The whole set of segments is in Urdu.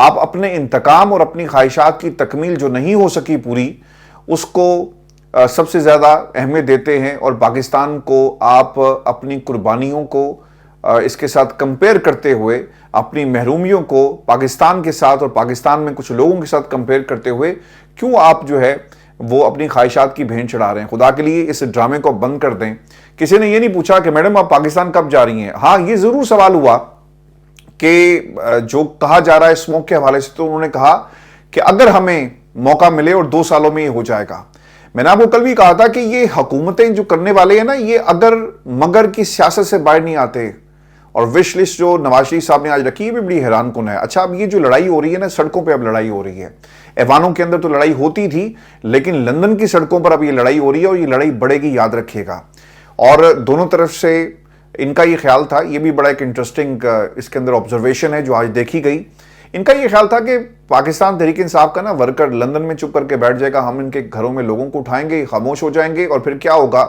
آپ اپنے انتقام اور اپنی خواہشات کی تکمیل جو نہیں ہو سکی پوری، اس کو سب سے زیادہ اہمیت دیتے ہیں، اور پاکستان کو آپ اپنی قربانیوں کو اس کے ساتھ کمپیئر کرتے ہوئے، اپنی محرومیوں کو پاکستان کے ساتھ اور پاکستان میں کچھ لوگوں کے ساتھ کمپیئر کرتے ہوئے کیوں آپ جو ہے وہ اپنی خواہشات کی بھین چڑھا رہے ہیں؟ خدا کے لیے اس ڈرامے کو بند کر دیں۔ کسی نے یہ نہیں پوچھا کہ میڈم آپ پاکستان کب جا رہی ہیں؟ ہاں، یہ ضرور سوال ہوا کہ جو کہا جا رہا ہے اسموک کے حوالے سے، تو انہوں نے کہا کہ اگر ہمیں موقع ملے اور 2 سالوں میں یہ ہو جائے گا۔ میں نے آپ کو کل بھی کہا تھا کہ یہ حکومتیں جو کرنے والے ہیں نا، یہ اگر مگر کی سیاست سے باہر نہیں آتے، اور وش لسٹ جو نواز شریف صاحب نے آج رکھی ہے بھی بڑی حیران کن ہے۔ اچھا، اب یہ جو لڑائی ہو رہی ہے نا سڑکوں پہ، اب لڑائی ہو رہی ہے، ایوانوں کے اندر تو لڑائی ہوتی تھی، لیکن لندن کی سڑکوں پر اب یہ لڑائی ہو رہی ہے، اور یہ لڑائی بڑھے گی، یاد رکھیے گا۔ اور دونوں طرف سے ان کا یہ خیال تھا، یہ بھی بڑا ایک انٹرسٹنگ اس کے اندر آبزرویشن ہے جو آج دیکھی گئی۔ ان کا یہ خیال تھا کہ پاکستان تحریک انصاف کا نا ورکر لندن میں چپ کر کے بیٹھ جائے گا، ہم ان کے گھروں میں لوگوں کو اٹھائیں گے، خاموش ہو جائیں گے، اور پھر کیا ہوگا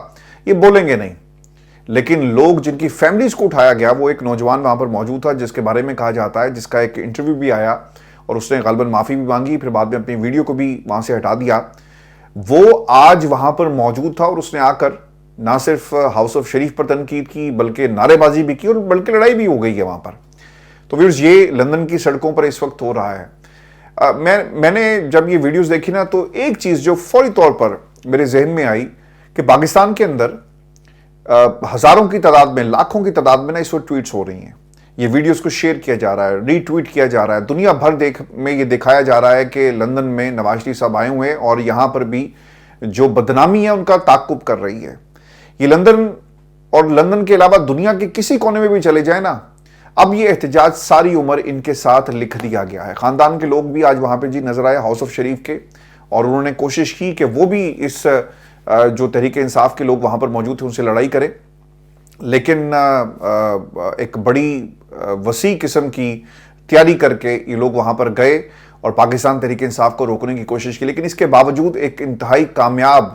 یہ بولیں گے نہیں۔ لیکن لوگ جن کی فیملیز کو اٹھایا گیا، وہ ایک نوجوان وہاں پر موجود تھا جس کے بارے میں کہا جاتا ہے، جس کا ایک انٹرویو بھی آیا اور اس نے غالباً معافی بھی مانگی، پھر بعد میں اپنی ویڈیو کو بھی وہاں سے ہٹا دیا۔ وہ آج وہاں پر موجود تھا، اور اس نے آ کر نہ صرف ہاؤس آف شریف پر تنقید کی، بلکہ نعرے بازی بھی کی، اور بلکہ لڑائی بھی ہو گئی ہے وہاں پر۔ تو ویورز، یہ لندن کی سڑکوں پر اس وقت ہو رہا ہے۔ میں نے جب یہ ویڈیوز دیکھی نا، تو ایک چیز جو فوری طور پر میرے ذہن میں آئی کہ پاکستان کے اندر ہزاروں کی تعداد میں، لاکھوں کی تعداد میں نا اس وقت ٹویٹس ہو رہی ہیں، یہ ویڈیوز کو شیئر کیا جا رہا ہے، ری ٹویٹ کیا جا رہا ہے، دنیا بھر میں یہ دکھایا جا رہا ہے کہ لندن میں نواز شریف صاحب آئے ہوئے ہیں، اور یہاں پر بھی جو بدنامی ہے ان کا تعاقب کر رہی ہے۔ یہ لندن اور لندن کے علاوہ دنیا کے کسی کونے میں بھی چلے جائیں نا، اب یہ احتجاج ساری عمر ان کے ساتھ لکھ دیا گیا ہے۔ خاندان کے لوگ بھی آج وہاں پہ نظر آئے ہاؤس آف شریف کے، اور انہوں نے کوشش کی کہ وہ بھی اس جو تحریک انصاف کے لوگ وہاں پر موجود تھے ان سے لڑائی کریں، لیکن ایک بڑی وسیع قسم کی تیاری کر کے یہ لوگ وہاں پر گئے اور پاکستان تحریک انصاف کو روکنے کی کوشش کی، لیکن اس کے باوجود ایک انتہائی کامیاب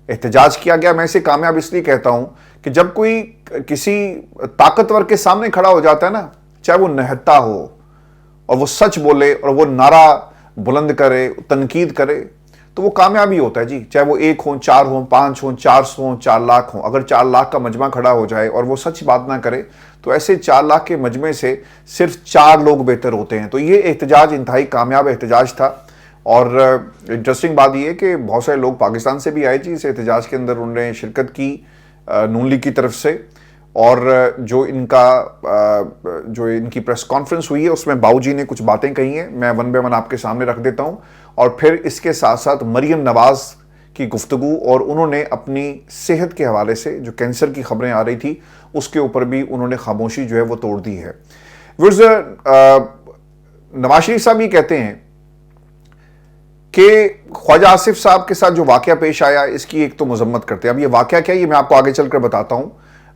احتجاج کیا گیا۔ میں اسے کامیاب اس لیے کہتا ہوں کہ جب کوئی کسی طاقتور کے سامنے کھڑا ہو جاتا ہے نا، چاہے وہ نہتا ہو اور وہ سچ بولے اور وہ نعرہ بلند کرے، تنقید کرے، تو وہ کامیابی ہوتا ہے جی۔ چاہے وہ 1 ہوں، 4 ہوں، 5 ہوں، 400 ہوں، 4 لاکھ ہوں، اگر 4 لاکھ کا مجمع کھڑا ہو جائے اور وہ سچ بات نہ کرے، تو ایسے 4 لاکھ کے مجمع سے صرف 4 لوگ بہتر ہوتے ہیں۔ تو یہ احتجاج انتہائی کامیاب احتجاج تھا، اور انٹرسٹنگ بات یہ ہے کہ بہت سارے لوگ پاکستان سے بھی آئے جی اس احتجاج کے اندر، انہوں نے شرکت کی نون لیگ کی طرف سے، اور جو ان کی پریس کانفرنس ہوئی ہے اس میں باؤ جی نے کچھ باتیں کہی ہیں، میں ون بے ون آپ کے سامنے رکھ دیتا ہوں، اور پھر اس کے ساتھ ساتھ مریم نواز کی گفتگو، اور انہوں نے اپنی صحت کے حوالے سے جو کینسر کی خبریں آ رہی تھی اس کے اوپر بھی انہوں نے خاموشی جو ہے وہ توڑ دی ہے۔ نواز شریف صاحب یہ کہتے ہیں کہ خواجہ آصف صاحب کے ساتھ جو واقعہ پیش آیا اس کی ایک تو مذمت کرتے ہیں۔ اب یہ واقعہ کیا ہے یہ میں آپ کو آگے چل کر بتاتا ہوں،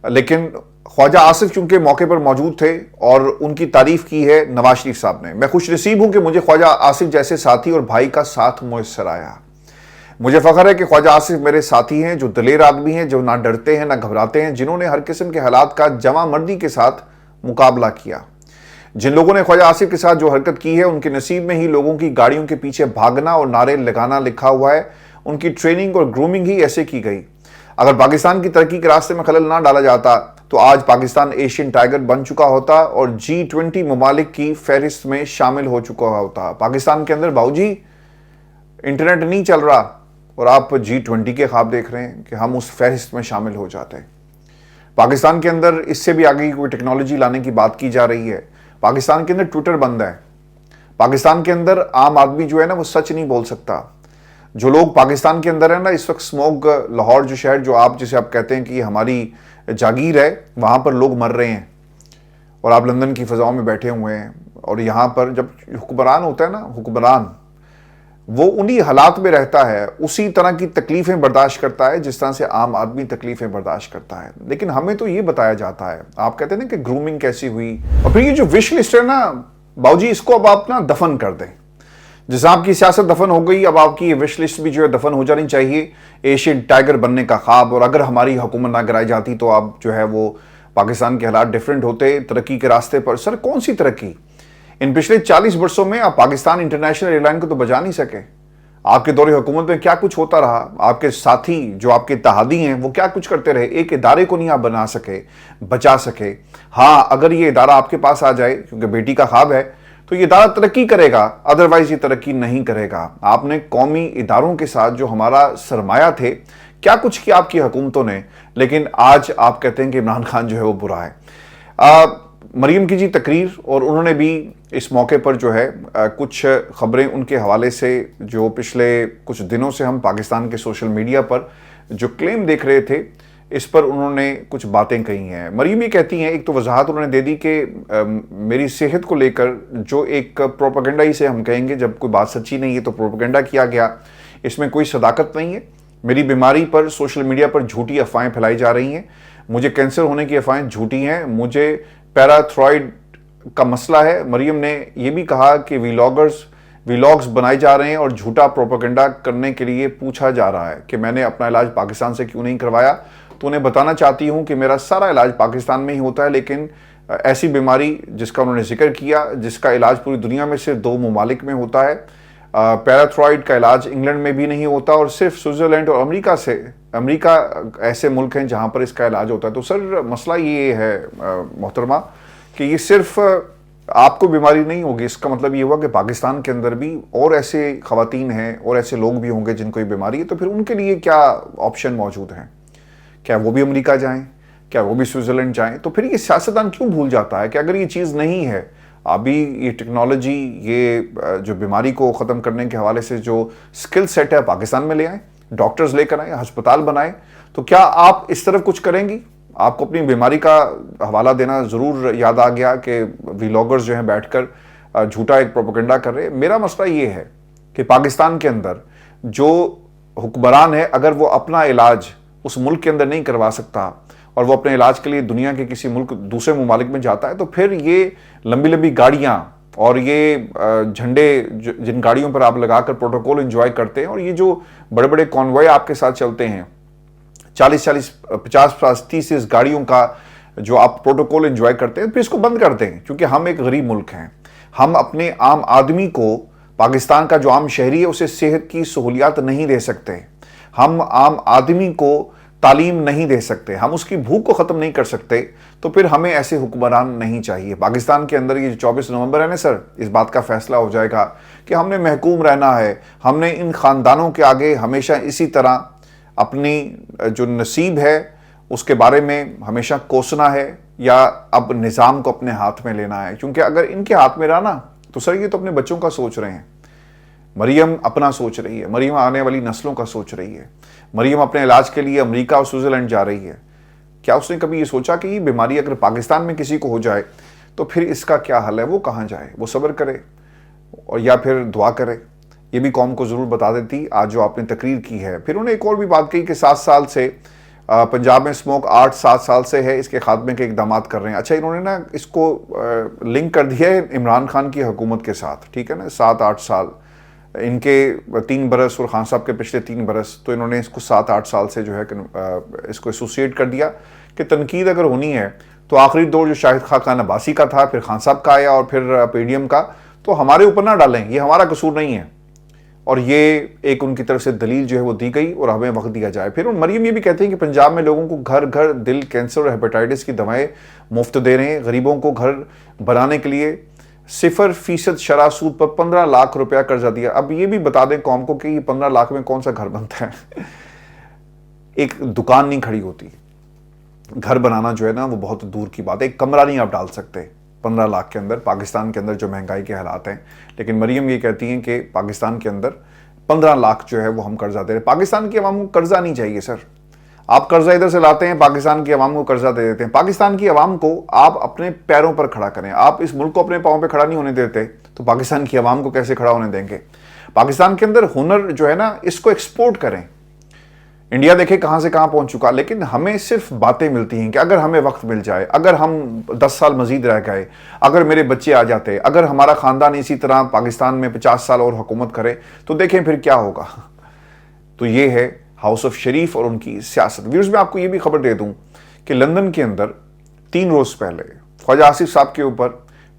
لیکن خواجہ آصف چونکہ موقع پر موجود تھے اور ان کی تعریف کی ہے نواز شریف صاحب نے۔ میں خوش نصیب ہوں کہ مجھے خواجہ آصف جیسے ساتھی اور بھائی کا ساتھ میسر آیا۔ مجھے فخر ہے کہ خواجہ آصف میرے ساتھی ہیں جو دلیر آدمی ہیں، جو نہ ڈرتے ہیں نہ گھبراتے ہیں، جنہوں نے ہر قسم کے حالات کا جواں مردی کے ساتھ مقابلہ کیا۔ جن لوگوں نے خواجہ آصف کے ساتھ جو حرکت کی ہے ان کے نصیب میں ہی لوگوں کی گاڑیوں کے پیچھے بھاگنا اور نعرے لگانا لکھا ہوا ہے، ان کی ٹریننگ اور گرومنگ ہی ایسے کی گئی۔ اگر پاکستان کی ترقی کے راستے میں خلل نہ ڈالا جاتا تو آج پاکستان ایشین ٹائیگر بن چکا ہوتا اور G20 ممالک کی فہرست میں شامل ہو چکا ہوتا۔ پاکستان کے اندر باؤ جی انٹرنیٹ نہیں چل رہا اور آپ G20 کے خواب دیکھ رہے ہیں کہ ہم اس فہرست میں شامل ہو جاتے ہیں۔ پاکستان کے اندر اس سے بھی آگے کی کوئی ٹیکنالوجی لانے کی بات کی جا رہی ہے۔ پاکستان کے اندر ٹویٹر بند ہے، پاکستان کے اندر عام آدمی جو ہے نا وہ سچ نہیں بول سکتا۔ جو لوگ پاکستان کے اندر ہیں نا اس وقت اسموگ لاہور جو شہر جو جسے آپ کہتے ہیں کہ یہ ہماری جاگیر ہے، وہاں پر لوگ مر رہے ہیں، اور آپ لندن کی فضاؤں میں بیٹھے ہوئے ہیں، اور یہاں پر جب حکمران ہوتا ہے نا، حکمران وہ انہی حالات میں رہتا ہے، اسی طرح کی تکلیفیں برداشت کرتا ہے جس طرح سے عام آدمی تکلیفیں برداشت کرتا ہے۔ لیکن ہمیں تو یہ بتایا جاتا ہے، آپ کہتے ہیں نا کہ گرومنگ کیسی ہوئی، اور پھر یہ جو وش لسٹ ہے نا باؤ جی، اس کو اب آپ نا دفن کر دیں۔ جیسے آپ کی سیاست دفن ہو گئی، اب آپ کی یہ وش لسٹ بھی جو ہے دفن ہو جانی چاہیے، ایشین ٹائیگر بننے کا خواب، اور اگر ہماری حکومت نہ کرائی جاتی تو اب جو ہے وہ پاکستان کے حالات ڈیفرنٹ ہوتے ترقی کے راستے پر۔ سر کون سی ترقی؟ ان پچھلے 40 برسوں میں آپ پاکستان انٹرنیشنل ایئر لائن کو تو بچا نہیں سکے. آپ کے دور حکومت میں کیا کچھ ہوتا رہا, آپ کے ساتھی جو آپ کے اتحادی ہیں وہ کیا کچھ کرتے رہے, ایک ادارے کو نہیں آپ بنا سکے, بچا سکے. ہاں اگر یہ ادارہ آپ کے پاس آ جائے, کیونکہ بیٹی کا خواب ہے, تو یہ ادارہ ترقی کرے گا, ادروائز یہ ترقی نہیں کرے گا. آپ نے قومی اداروں کے ساتھ جو ہمارا سرمایہ تھے, کیا کچھ کیا آپ کی حکومتوں نے, لیکن آج آپ کہتے ہیں کہ عمران خان جو ہے وہ برا ہے. مریم کی جی تقریر, اور انہوں نے بھی اس موقع پر جو ہے کچھ خبریں ان کے حوالے سے جو پچھلے کچھ دنوں سے ہم پاکستان کے سوشل میڈیا پر جو کلیم دیکھ رہے تھے, اس پر انہوں نے کچھ باتیں کہی ہیں. مریم یہ کہتی ہیں, ایک تو وضاحت انہوں نے دے دی کہ میری صحت کو لے کر جو ایک پروپیگنڈا ہی سے ہم کہیں گے, جب کوئی بات سچی نہیں ہے تو پروپیگنڈا کیا گیا, اس میں کوئی صداقت نہیں ہے. میری بیماری پر سوشل میڈیا پر جھوٹی افواہیں پھیلائی جا رہی ہیں, مجھے کینسر ہونے کی افواہیں جھوٹی ہیں, مجھے پیراتھرائیڈ کا مسئلہ ہے. مریم نے یہ بھی کہا کہ ویلاگز بنائے جا رہے ہیں اور جھوٹا پروپیگنڈا کرنے کے لیے پوچھا جا رہا ہے کہ میں نے اپنا علاج پاکستان سے کیوں نہیں کروایا. تو انہیں بتانا چاہتی ہوں کہ میرا سارا علاج پاکستان میں ہی ہوتا ہے, لیکن ایسی بیماری جس کا انہوں نے ذکر کیا, جس کا علاج پوری دنیا میں صرف 2 ممالک میں ہوتا ہے, پیراتھرائیڈ کا علاج انگلینڈ میں بھی نہیں ہوتا, اور صرف سوئٹزرلینڈ اور امریکہ ایسے ملک ہیں جہاں پر اس کا علاج ہوتا ہے. تو سر مسئلہ یہ ہے محترمہ کہ یہ صرف آپ کو بیماری نہیں ہوگی, اس کا مطلب یہ ہوا کہ پاکستان کے اندر بھی اور ایسے خواتین ہیں اور ایسے لوگ بھی ہوں گے جن کو یہ بیماری ہے. تو پھر ان کے لیے کیا آپشن موجود ہیں؟ کیا وہ بھی امریکہ جائیں, کیا وہ بھی سوئٹزرلینڈ جائیں؟ تو پھر یہ سیاستدان کیوں بھول جاتا ہے کہ اگر یہ چیز نہیں ہے, ابھی یہ ٹیکنالوجی, یہ جو بیماری کو ختم کرنے کے حوالے سے جو سکل سیٹ ہے پاکستان میں لے آئیں, ڈاکٹرز لے کر آئیں, ہسپتال بنائیں, تو کیا آپ اس طرف کچھ کریں گی؟ آپ کو اپنی بیماری کا حوالہ دینا ضرور یاد آ گیا کہ ویلاگرز جو ہیں بیٹھ کر جھوٹا ایک پروپیگنڈا کر رہے. میرا مسئلہ یہ ہے کہ پاکستان کے اندر جو حکمران ہے, اگر وہ اپنا علاج اس ملک کے اندر نہیں کروا سکتا اور وہ اپنے علاج کے لیے دنیا کے کسی ملک, دوسرے ممالک میں جاتا ہے, تو پھر یہ لمبی لمبی گاڑیاں اور یہ جھنڈے جن گاڑیوں پر آپ لگا کر پروٹوکول انجوائے کرتے ہیں, اور یہ جو بڑے بڑے کانوائے آپ کے ساتھ چلتے ہیں, 40 50 30 گاڑیوں کا جو آپ پروٹوکول انجوائے کرتے ہیں, پھر اس کو بند کر دیں. کیونکہ ہم ایک غریب ملک ہیں, ہم اپنے عام آدمی کو, پاکستان کا جو عام شہری ہے, اسے صحت کی سہولیات نہیں دے سکتے, ہم عام آدمی کو تعلیم نہیں دے سکتے, ہم اس کی بھوک کو ختم نہیں کر سکتے. تو پھر ہمیں ایسے حکمران نہیں چاہیے. پاکستان کے اندر یہ 24 نومبر ہے نا سر, اس بات کا فیصلہ ہو جائے گا کہ ہم نے محکوم رہنا ہے, ہم نے ان خاندانوں کے آگے ہمیشہ اسی طرح اپنی جو نصیب ہے اس کے بارے میں ہمیشہ کوسنا ہے, یا اب نظام کو اپنے ہاتھ میں لینا ہے. کیونکہ اگر ان کے ہاتھ میں رہا نا, تو سر یہ تو اپنے بچوں کا سوچ رہے ہیں, مریم اپنا سوچ رہی ہے, مریم آنے والی نسلوں کا سوچ رہی ہے, مریم اپنے علاج کے لیے امریکہ اور سوئٹزرلینڈ جا رہی ہے. کیا اس نے کبھی یہ سوچا کہ یہ بیماری اگر پاکستان میں کسی کو ہو جائے تو پھر اس کا کیا حل ہے؟ وہ کہاں جائے؟ وہ صبر کرے اور یا پھر دعا کرے؟ یہ بھی قوم کو ضرور بتا دیتی آج جو آپ نے تقریر کی ہے. پھر انہوں نے ایک اور بھی بات کہی کہ 7 سال سے پنجاب میں اسموک 8-7 سال سے ہے, اس کے خاتمے کے اقدامات کر رہے ہیں. اچھا, انہوں نے نا اس کو لنک کر دیا ہے عمران خان کی حکومت کے ساتھ, ٹھیک ہے نا, 7-8 سال ان کے 3 برس اور خان صاحب کے پچھلے 3 برس, تو انہوں نے اس کو 7-8 سال سے جو ہے اس کو ایسوسیٹ کر دیا کہ تنقید اگر ہونی ہے تو آخری دور جو شاہد خاقان عباسی کا تھا, پھر خان صاحب کا آیا, اور پھر پی ڈی ایم کا, تو ہمارے اوپر نہ ڈالیں, یہ ہمارا قصور نہیں ہے. اور یہ ایک ان کی طرف سے دلیل جو ہے وہ دی گئی اور ہمیں وقت دیا جائے. پھر مریم یہ بھی کہتے ہیں کہ پنجاب میں لوگوں کو گھر گھر دل, کینسر اور ہیپیٹائٹس کی دوائیں مفت دے رہے ہیں, غریبوں کو گھر بنانے کے لیے 0% شرح سود پر 15 لاکھ روپیہ قرضہ دیا. اب یہ بھی بتا دیں قوم کو کہ یہ 15 لاکھ میں کون سا گھر بنتا ہے, ایک دکان نہیں کھڑی ہوتی. گھر بنانا جو ہے نا وہ بہت دور کی بات ہے, ایک کمرہ نہیں آپ ڈال سکتے 15 لاکھ کے اندر, پاکستان کے اندر جو مہنگائی کے حالات ہیں. لیکن مریم یہ کہتی ہیں کہ پاکستان کے اندر 15 لاکھ جو ہے وہ ہم قرضہ دے رہے ہیں. پاکستان کی عوام کو قرضہ نہیں چاہیے سر, آپ قرضہ ادھر سے لاتے ہیں, پاکستان کی عوام کو قرضہ دے دیتے ہیں. پاکستان کی عوام کو آپ اپنے پیروں پر کھڑا کریں, آپ اس ملک کو اپنے پاؤں پہ کھڑا نہیں ہونے دیتے, تو پاکستان کی عوام کو کیسے کھڑا ہونے دیں گے؟ پاکستان کے اندر ہنر جو ہے نا اس کو ایکسپورٹ کریں. انڈیا دیکھیں کہاں سے کہاں پہنچ چکا, لیکن ہمیں صرف باتیں ملتی ہیں کہ اگر ہمیں وقت مل جائے, اگر ہم 10 سال مزید رہ گئے, اگر میرے بچے آ جاتے, اگر ہمارا خاندان اسی طرح پاکستان میں 50 سال اور حکومت کرے تو دیکھیں پھر کیا ہوگا. تو یہ ہے ہاؤس آف شریف اور ان کی سیاست. ویورز میں آپ کو یہ بھی خبر دے دوں کہ لندن کے اندر 3 روز پہلے خواجہ آصف صاحب کے اوپر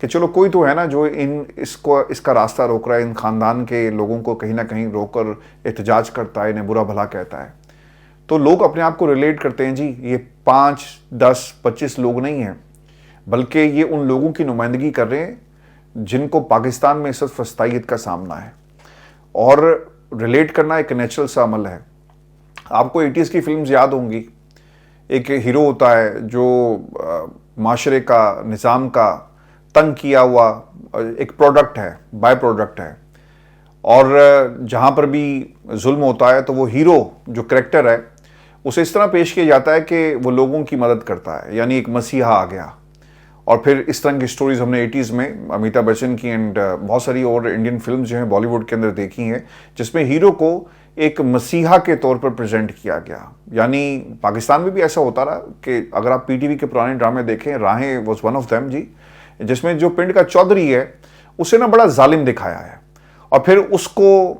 کہ چلو کوئی تو ہے نا جو اس کا راستہ روک رہا ہے، ان خاندان کے لوگوں کو کہیں نہ کہیں روک کر احتجاج کرتا ہے، انہیں برا بھلا کہتا ہے. تو لوگ اپنے آپ کو ریلیٹ کرتے ہیں جی. یہ 5 10 25 لوگ نہیں ہیں، بلکہ یہ ان لوگوں کی نمائندگی کر رہے ہیں جن کو پاکستان میں اس وقت فسطائیت کا سامنا ہے. اور ریلیٹ کرنا ایک نیچرل سا عمل ہے. آپ کو 80s کی فلمز یاد ہوں گی. ایک ہیرو ہوتا ہے جو معاشرے کا، نظام کا تنگ کیا ہوا ایک پروڈکٹ ہے، بائی پروڈکٹ ہے. اور جہاں پر بھی ظلم ہوتا ہے تو وہ ہیرو جو کریکٹر ہے اسے اس طرح پیش کیا جاتا ہے کہ وہ لوگوں کی مدد کرتا ہے، یعنی ایک مسیحا آ گیا. اور پھر اس طرح کی سٹوریز ہم نے 80s میں امیتابھ بچن کی اینڈ بہت ساری اور انڈین فلمز جو ہیں بالی ووڈ کے اندر دیکھی ہیں، جس میں ہیرو کو ایک مسیحا کے طور پر پریزنٹ کیا گیا. یعنی پاکستان میں بھی ایسا ہوتا رہا کہ اگر آپ پی ٹی وی کے پرانے ڈرامے دیکھیں، راہیں واز ون آف دیم جی، جس میں جو پنڈ کا چودھری ہے اسے نا بڑا ظالم دکھایا ہے. اور پھر اس کو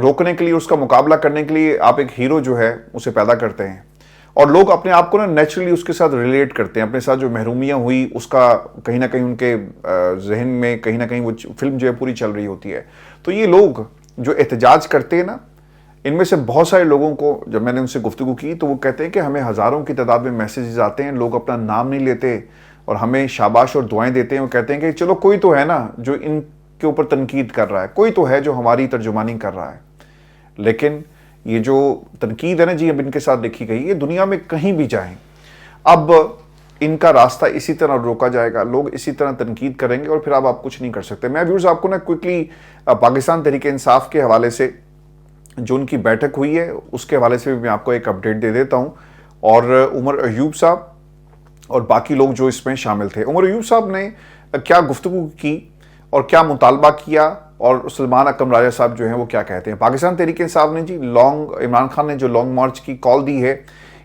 روکنے کے لیے، اس کا مقابلہ کرنے کے لیے آپ ایک ہیرو جو ہے اسے پیدا کرتے ہیں. اور لوگ اپنے آپ کو نا نیچرلی اس کے ساتھ ریلیٹ کرتے ہیں. اپنے ساتھ جو محرومیاں ہوئی اس کا کہیں نہ کہیں ان کے ذہن میں کہیں نہ کہیں وہ فلم جو ہے پوری چل رہی ہوتی ہے. تو یہ لوگ جو احتجاج کرتے ہیں نا، ان میں سے بہت سارے لوگوں کو جب میں نے ان سے گفتگو کی تو وہ کہتے ہیں کہ ہمیں ہزاروں کی تعداد میں میسیجز آتے ہیں، لوگ اپنا نام نہیں لیتے اور ہمیں شاباش اور دعائیں دیتے ہیں. وہ کہتے ہیں کہ چلو کوئی تو ہے نا جو ان کے اوپر تنقید کر رہا ہے، کوئی تو ہے جو ہماری ترجمانی کر رہا ہے. لیکن یہ جو تنقید ہے نا جی اب ان کے ساتھ لکھی گئی، یہ دنیا میں کہیں بھی جائیں اب ان کا راستہ اسی طرح روکا جائے گا. لوگ اسی طرح تنقید کریں گے اور پھر آپ کچھ نہیں کر سکتے. میں ویورز آپ کو نا کوئکلی پاکستان تحریک انصاف کے حوالے سے جو ان کی بیٹھک ہوئی ہے اس کے حوالے سے بھی میں آپ کو ایک اپڈیٹ دے دیتا ہوں. اور عمر ایوب صاحب اور باقی لوگ جو اس میں شامل تھے. عمر ایوب صاحب نے کیا گفتگو کی اور کیا مطالبہ کیا، اور سلمان اکرم راجہ صاحب جو ہیں وہ کیا کہتے ہیں. پاکستان تحریک انصاف نے جی عمران خان نے جو لانگ مارچ کی کال دی ہے،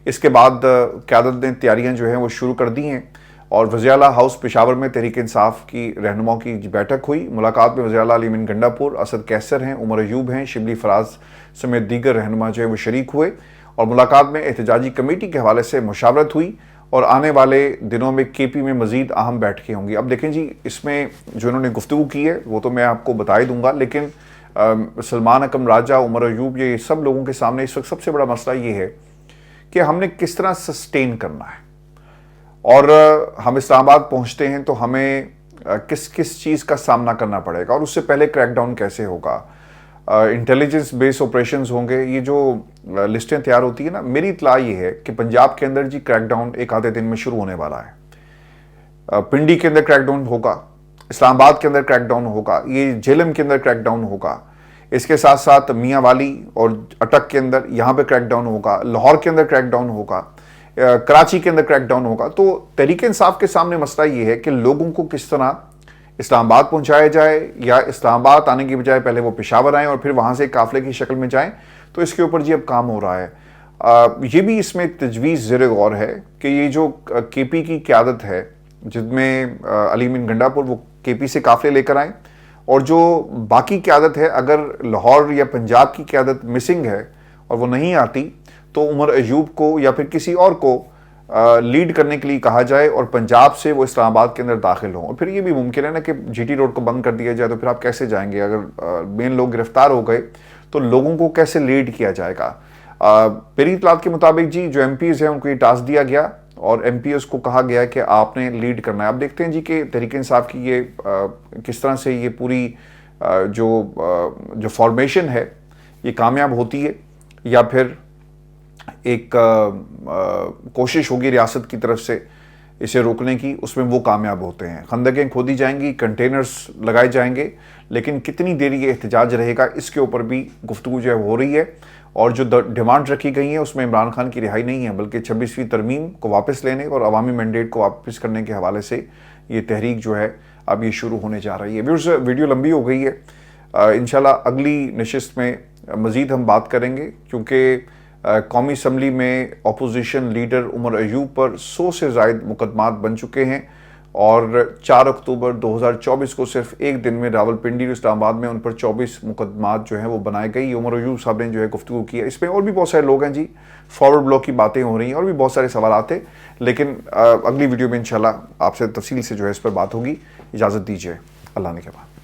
اس کے بعد قیادت نے تیاریاں جو ہیں وہ شروع کر دی ہیں. اور وزیر اعلیٰ ہاؤس پشاور میں تحریک انصاف کی رہنماؤں کی بیٹھک ہوئی. ملاقات میں وزیر اعلیٰ علی امین گنڈاپور، اسد کیسر ہیں، عمر ایوب ہیں، شبلی فراز سمیت دیگر رہنما جو ہیں وہ شریک ہوئے. اور ملاقات میں احتجاجی کمیٹی کے حوالے سے مشاورت ہوئی اور آنے والے دنوں میں کے پی میں مزید اہم بیٹھکیں ہوں گی. اب دیکھیں جی اس میں جو انہوں نے گفتگو کی ہے وہ تو میں آپ کو بتا ہی دوں گا، لیکن سلمان اکرم راجہ، عمر ایوب، یہ سب لوگوں کے سامنے اس وقت سب سے بڑا مسئلہ یہ ہے کہ ہم نے کس طرح سسٹین کرنا ہے. اور ہم اسلام آباد پہنچتے ہیں تو ہمیں کس چیز کا سامنا کرنا پڑے گا، اور اس سے پہلے کریک ڈاؤن کیسے ہوگا، انٹیلیجنس بیس آپریشنز ہوں گے. یہ جو لسٹیں تیار ہوتی ہیں نا، میری اطلاع یہ ہے کہ پنجاب کے اندر جی کریک ڈاؤن ایک آدھے دن میں شروع ہونے والا ہے. پنڈی کے اندر کریک ڈاؤن ہوگا، اسلام آباد کے اندر کریک ڈاؤن ہوگا، یہ جہلم کے اندر کریک ڈاؤن ہوگا. اس کے ساتھ ساتھ میاں والی اور اٹک کے اندر یہاں پہ کریک ڈاؤن ہوگا، لاہور کے اندر کریک ڈاؤن ہوگا، کراچی کے اندر کریک ڈاؤن ہوگا. تو تحریک انصاف کے سامنے مسئلہ یہ ہے کہ لوگوں کو کس طرح اسلام آباد پہنچایا جائے، یا اسلام آباد آنے کی بجائے پہلے وہ پشاور آئیں اور پھر وہاں سے قافلے کی شکل میں جائیں. تو اس کے اوپر جی اب کام ہو رہا ہے. یہ بھی اس میں تجویز زیر غور ہے کہ یہ جو کے پی کی قیادت ہے، جس میں علی امین گنڈاپور وہ کے پی سے قافلے لے کر آئیں، اور جو باقی قیادت ہے اگر لاہور یا پنجاب کی قیادت مسنگ ہے اور وہ نہیں آتی تو عمر ایوب کو یا پھر کسی اور کو لیڈ کرنے کے لیے کہا جائے اور پنجاب سے وہ اسلام آباد کے اندر داخل ہوں. اور پھر یہ بھی ممکن ہے نا کہ جی ٹی روڈ کو بند کر دیا جائے تو پھر آپ کیسے جائیں گے؟ اگر مین لوگ گرفتار ہو گئے تو لوگوں کو کیسے لیڈ کیا جائے گا؟ میری اطلاعات کے مطابق جی جو ایم پیز ہیں ان کو یہ ٹاسک دیا گیا اور ایم پی ایز کو کہا گیا کہ آپ نے لیڈ کرنا ہے. اب دیکھتے ہیں جی کہ تحریک انصاف کی یہ کس طرح سے یہ پوری جو فارمیشن ہے یہ کامیاب ہوتی ہے، یا پھر ایک کوشش ہوگی ریاست کی طرف سے اسے روکنے کی، اس میں وہ کامیاب ہوتے ہیں. خندقیں کھودی جائیں گی، کنٹینرز لگائے جائیں گے، لیکن کتنی دیر یہ احتجاج رہے گا اس کے اوپر بھی گفتگو جو ہے ہو رہی ہے. اور جو ڈیمانڈ رکھی گئی ہیں اس میں عمران خان کی رہائی نہیں ہے، بلکہ 26ویں ترمیم کو واپس لینے اور عوامی مینڈیٹ کو واپس کرنے کے حوالے سے یہ تحریک جو ہے اب یہ شروع ہونے جا رہی ہے. ویڈیو لمبی ہو گئی ہے، انشاءاللہ اگلی نشست میں مزید ہم بات کریں گے، کیونکہ قومی اسمبلی میں اپوزیشن لیڈر عمر ایوب پر 100 سے زائد مقدمات بن چکے ہیں اور 4 اکتوبر 2024 کو صرف ایک دن میں راولپنڈی اور اسلام آباد میں ان پر 24 مقدمات جو ہیں وہ بنائے گئی. عمر ایوب صاحب نے جو ہے گفتگو کی ہے اس میں, اور بھی بہت سارے لوگ ہیں جی, فارورڈ بلاک کی باتیں ہو رہی ہیں اور بھی بہت سارے سوالات ہیں, لیکن اگلی ویڈیو میں انشاءاللہ آپ سے تفصیل سے جو ہے اس پر بات ہوگی. اجازت دیجیے, اللہ نے کے بعد.